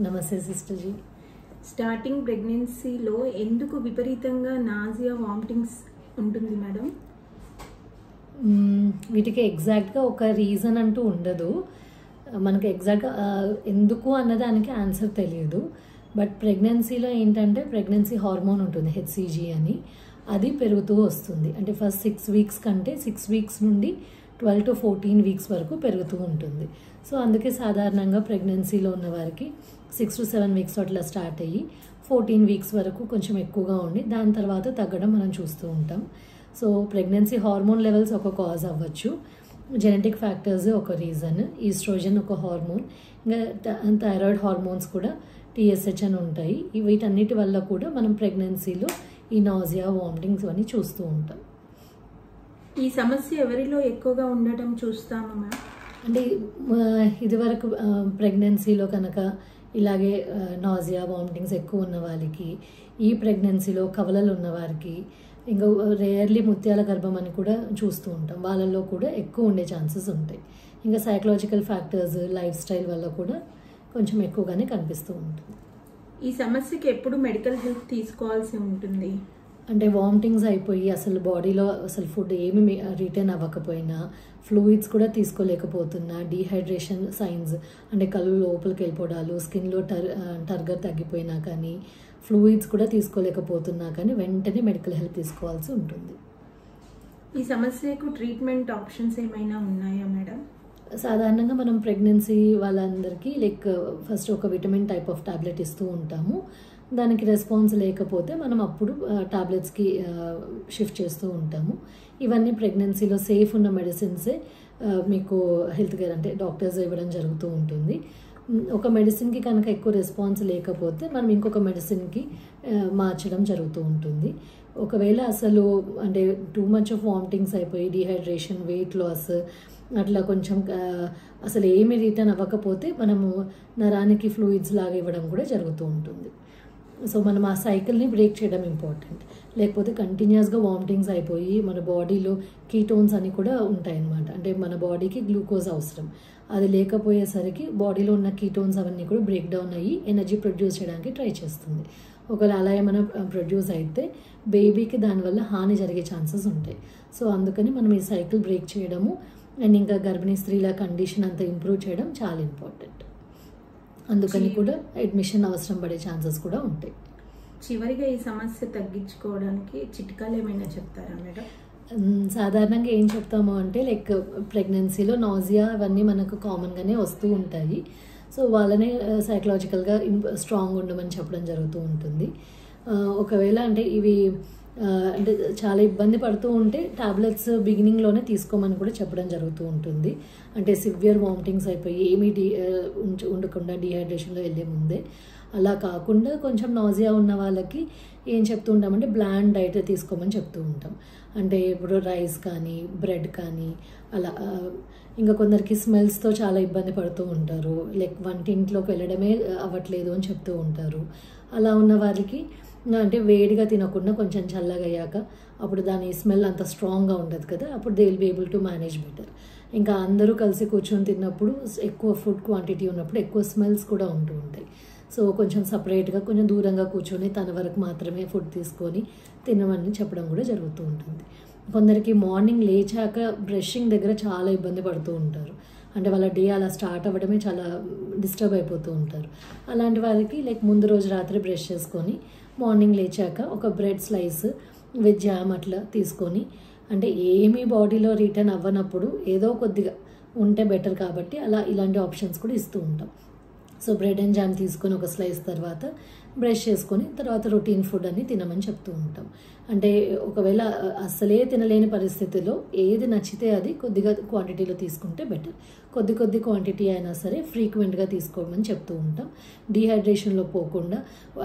నమస్తే sister G. Starting ప్రెగ్నెన్సీలో ఎందుకు విపరీతంగా నాజియా వామిటింగ్స్ ఉంటుంది మేడం? వీటికి ఎగ్జాక్ట్గా ఒక రీజన్ అంటూ ఉండదు. మనకి ఎగ్జాక్ట్గా ఎందుకు అన్నదానికి ఆన్సర్ తెలియదు. బట్ ప్రెగ్నెన్సీలో ఏంటంటే ప్రెగ్నెన్సీ హార్మోన్ ఉంటుంది హెచ్సిజీ అని, అది పెరుగుతూ వస్తుంది. అంటే ఫస్ట్ 6 వీక్స్ కంటే 6 వీక్స్ నుండి 12 to 14 వీక్స్ వరకు పెరుగుతూ ఉంటుంది. సో అందుకే సాధారణంగా ప్రెగ్నెన్సీలో ఉన్న వారికి 6 to 7 వీక్స్ అట్లా స్టార్ట్ అయ్యి 14 వీక్స్ వరకు కొంచెం ఎక్కువగా ఉండి దాని తర్వాత తగ్గడం మనం చూస్తూ ఉంటాం. సో ప్రెగ్నెన్సీ హార్మోన్ లెవెల్స్ ఒక కాజ్ అవ్వచ్చు, జెనెటిక్ ఫ్యాక్టర్స్ ఒక రీజన్, ఈస్ట్రోజన్ ఒక హార్మోన్, ఇంకా థైరాయిడ్ హార్మోన్స్ కూడా TSH అని ఉంటాయి. వీటన్నిటి వల్ల కూడా మనం ప్రెగ్నెన్సీలో ఈ నాజియా వామిటింగ్స్ అని చూస్తూ ఉంటాం. ఈ సమస్య ఎవరిలో ఎక్కువగా ఉండటం చూస్తాము మ్యామ్? అంటే ఇదివరకు ప్రెగ్నెన్సీలో కనుక ఇలాగే నాజియా వామిటింగ్స్ ఎక్కువ ఉన్న వాళ్ళకి, ఈ ప్రెగ్నెన్సీలో కవలలు ఉన్న వారికి, ఇంకా రేర్లీ ముత్యాల గర్భం అని కూడా చూస్తూ ఉంటాం, వాళ్ళల్లో కూడా ఎక్కువ ఉండే ఛాన్సెస్ ఉంటాయి. ఇంకా సైకలాజికల్ ఫ్యాక్టర్స్, లైఫ్ స్టైల్ వల్ల కూడా కొంచెం ఎక్కువగానే కనిపిస్తూ ఉంటుంది. ఈ సమస్యకి ఎప్పుడు మెడికల్ హెల్ప్ తీసుకోవాల్సి ఉంటుంది? అంటే వామిటింగ్స్ అయిపోయి అసలు బాడీలో అసలు ఫుడ్ ఏమి రిటర్న్ అవ్వకపోయినా, ఫ్లూయిడ్స్ కూడా తీసుకోలేకపోతున్నా, డీహైడ్రేషన్ సైన్స్ అంటే కళ్ళు లోపలికి వెళ్ళిపోవడాలు, స్కిన్లో టర్గర్ తగ్గిపోయినా కానీ, ఫ్లూయిడ్స్ కూడా తీసుకోలేకపోతున్నా కానీ వెంటనే మెడికల్ హెల్ప్ తీసుకోవాల్సి ఉంటుంది. ఈ సమస్యకు ట్రీట్మెంట్ ఆప్షన్స్ ఏమైనా ఉన్నాయా మేడం? సాధారణంగా మనం ప్రెగ్నెన్సీ వాళ్ళందరికీ ఫస్ట్ ఒక విటమిన్ టైప్ ఆఫ్ టాబ్లెట్ ఇస్తూ ఉంటాము. దానికి రెస్పాన్స్ లేకపోతే మనం అప్పుడు టాబ్లెట్స్కి షిఫ్ట్ చేస్తూ ఉంటాము. ఇవన్నీ ప్రెగ్నెన్సీలో సేఫ్ ఉన్న మెడిసిన్సే మీకు హెల్త్ కేర్ అంటే డాక్టర్స్ ఇవ్వడం జరుగుతూ ఉంటుంది. ఒక మెడిసిన్కి కనుక ఎక్కువ రెస్పాన్స్ లేకపోతే మనం ఇంకొక మెడిసిన్కి మార్చడం జరుగుతూ ఉంటుంది. ఒకవేళ అసలు అంటే టూ మచ్ ఆఫ్ వామిటింగ్స్ అయిపోయి డీహైడ్రేషన్, వెయిట్ లాస్ అట్లా కొంచెం అసలు ఏమి రిటర్న్ అవ్వకపోతే మనము నరానికి ఫ్లూయిడ్స్ లాగా ఇవ్వడం కూడా జరుగుతూ ఉంటుంది. సో మనం ఆ సైకిల్ని బ్రేక్ చేయడం ఇంపార్టెంట్. లేకపోతే కంటిన్యూస్గా వామిటింగ్స్ అయిపోయి మన బాడీలో కీటోన్స్ అని కూడా ఉంటాయన్నమాట. అంటే మన బాడీకి గ్లూకోజ్ అవసరం, అది లేకపోయేసరికి బాడీలో ఉన్న కీటోన్స్ అవన్నీ కూడా బ్రేక్ డౌన్ అయ్యి ఎనర్జీ ప్రొడ్యూస్ చేయడానికి ట్రై చేస్తుంది. ఒకవేళ అలా ఏమైనా ప్రొడ్యూస్ అయితే బేబీకి దానివల్ల హాని జరిగే ఛాన్సెస్ ఉంటాయి. సో అందుకని మనం ఈ సైకిల్ బ్రేక్ చేయడము అండ్ ఇంకా గర్భిణీ స్త్రీల కండిషన్ అంతా ఇంప్రూవ్ చేయడం చాలా ఇంపార్టెంట్. అందుకని కూడా అడ్మిషన్ అవసరం పడే ఛాన్సెస్ కూడా ఉంటాయి. చివరిగా ఈ సమస్య తగ్గించుకోవడానికి చిట్కాలు ఏమైనా చెప్తారా మేడం? సాధారణంగా ఏం చెప్తాము అంటే ప్రెగ్నెన్సీలో నాజియా అవన్నీ మనకు కామన్గానే వస్తూ ఉంటాయి. సో వాళ్ళనే సైకలాజికల్గా స్ట్రాంగ్ ఉండమని చెప్పడం జరుగుతూ ఉంటుంది. ఒకవేళ అంటే ఇవి అంటే చాలా ఇబ్బంది పడుతూ ఉంటే టాబ్లెట్స్ బిగినింగ్లోనే తీసుకోమని కూడా చెప్పడం జరుగుతూ ఉంటుంది. అంటే సివియర్ వామిటింగ్స్ అయిపోయి ఏమీ ఉండకుండా డీహైడ్రేషన్లో వెళ్ళే ముందే. అలా కాకుండా కొంచెం నాజియా ఉన్న వాళ్ళకి ఏం చెప్తూ ఉంటామంటే బ్లాండ్ డైట్ తీసుకోమని చెప్తూ ఉంటాం. అంటే ఇప్పుడు రైస్ కానీ, బ్రెడ్ కానీ అలా. ఇంకా కొందరికి స్మెల్స్తో చాలా ఇబ్బంది పడుతూ ఉంటారు, వంటింట్లోకి వెళ్ళడమే అవ్వట్లేదు అని చెప్తూ ఉంటారు. అలా ఉన్న వారికి అంటే వేడిగా తినకుండా కొంచెం చల్లగా అయ్యాక అప్పుడు దాని స్మెల్ అంత స్ట్రాంగ్గా ఉండదు కదా, అప్పుడు they will be able to manage better. ఇంకా అందరూ కలిసి కూర్చొని తిన్నప్పుడు ఎక్కువ ఫుడ్ క్వాంటిటీ ఉన్నప్పుడు ఎక్కువ స్మెల్స్ కూడా ఉంటూ ఉంటాయి. సో కొంచెం సపరేట్గా కొంచెం దూరంగా కూర్చొని తన వరకు మాత్రమే ఫుడ్ తీసుకొని తినమని చెప్పడం కూడా జరుగుతూ ఉంటుంది. కొందరికి మార్నింగ్ లేచాక బ్రషింగ్ దగ్గర చాలా ఇబ్బంది పడుతూ ఉంటారు. అంటే వాళ్ళ డే అలా స్టార్ట్ అవ్వడమే చాలా డిస్టర్బ్ అయిపోతూ ఉంటారు. అలాంటి వాళ్ళకి ముందు రోజు రాత్రి బ్రష్ చేసుకొని మార్నింగ్ లేచాక ఒక బ్రెడ్ స్లైస్ విత్ జామ్ అట్లా తీసుకొని, అంటే ఏమీ బాడీలో రిటర్న్ అవ్వనప్పుడు ఏదో కొద్దిగా ఉంటే బెటర్ కాబట్టి అలా ఇలాంటి ఆప్షన్స్ కూడా ఇస్తూ ఉంటాం. సో బ్రెడ్ అండ్ జామ్ తీసుకొని ఒక స్లైస్ తర్వాత బ్రష్ చేసుకొని తర్వాత రొటీన్ ఫుడ్ అని తినమని చెప్తూ ఉంటాం. అంటే ఒకవేళ అస్సలే తినలేని పరిస్థితిలో ఏది నచ్చితే అది కొద్దిగా క్వాంటిటీలో తీసుకుంటే బెటర్. కొద్ది క్వాంటిటీ అయినా సరే ఫ్రీక్వెంట్గా తీసుకోమని చెప్తూ ఉంటాం. డీహైడ్రేషన్లో పోకుండా,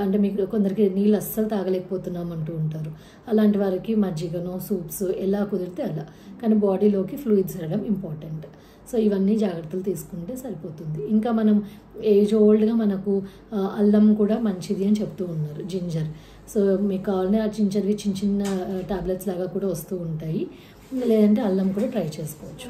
అంటే మీకు కొందరికి నీళ్ళు అస్సలు తాగలేకపోతున్నాం అంటూ ఉంటారు. అలాంటి వారికి మజ్జిగనో, సూప్స్ ఎలా కుదిరితే అలా, కానీ బాడీలోకి ఫ్లూయిడ్స్ వెళ్ళడం ఇంపార్టెంట్. సో ఇవన్నీ జాగ్రత్తలు తీసుకుంటే సరిపోతుంది. ఇంకా మనం ఏజ్ ఓల్డ్గా మనకు అల్లం కూడా మంచిది అని చెప్తూ ఉన్నారు, జింజర్. సో మీకు కావాలనే ఆ జింజర్వి చిన్న టాబ్లెట్స్ లాగా కూడా వస్తూ ఉంటాయి, లేదంటే అల్లం కూడా ట్రై చేసుకోవచ్చు.